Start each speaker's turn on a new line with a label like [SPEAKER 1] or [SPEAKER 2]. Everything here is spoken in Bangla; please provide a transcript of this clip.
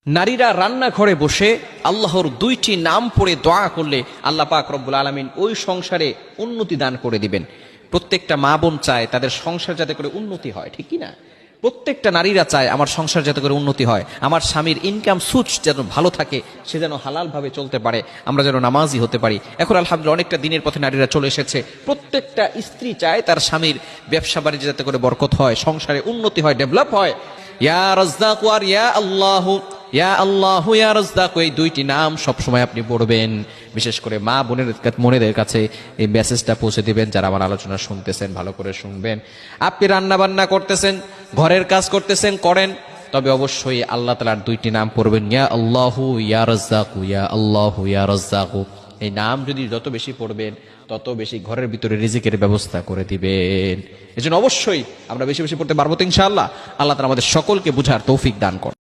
[SPEAKER 1] নারীরা রান্নাঘরে বসে আল্লাহর দুইটি নাম পড়ে দোয়া করলে আল্লাহ পাক রব্বুল আলামিন ওই সংসারে উন্নতি দান করে দিবেন। প্রত্যেকটা মা বোন চায় তাদের সংসার যাতে করে উন্নতি হয়, ঠিক কি না? প্রত্যেকটা নারীরা চায় আমার সংসার যাতে করে উন্নতি হয়, আমার স্বামীর ইনকাম সোর্স যেন ভালো থাকে, সে যেন হালাল ভাবে চলতে পারে, আমরা যেন নামাজি হতে পারি। এখন আলহামদুলিল্লাহ অনেকটা দিনের পথে নারীরা চলে এসেছে। প্রত্যেকটা স্ত্রী চায় তার স্বামীর ব্যবসা বাণিজ্য যাতে করে বরকত হয়, সংসারে উন্নতি হয়, ডেভেলপ হয়। ইয়া রাজ্জাক আর ইয়া আল্লাহ, ইয়া আল্লাহ ইয়া রাজ্জাক, এই দুইটি নাম সবসময় আপনি পড়বেন। বিশেষ করে মা বোনেদের কাছে এই মেসেজটা পৌঁছে দিবেন। যারা আমার আলোচনা শুনতেছেন ভালো করে শুনবেন। আপনি রান্না বান্না করতেছেন, ঘরের কাজ করতেছেন, করেন, তবে অবশ্যই আল্লাহ তাআলার দুইটি নাম পড়বেন, ইয়া আল্লাহ ইয়া রাজ্জাক, ইয়া আল্লাহ ইয়া রাজ্জাক। এই নাম যদি যত বেশি পড়বেন তত বেশি ঘরের ভিতরে রিজিকের ব্যবস্থা করে দিবেন। এজন্য অবশ্যই আমরা বেশি বেশি পড়তে পারবো তো ইনশাআল্লাহ। আল্লাহ তাআলা আমাদের সকলকে বুঝার তৌফিক দান করেন।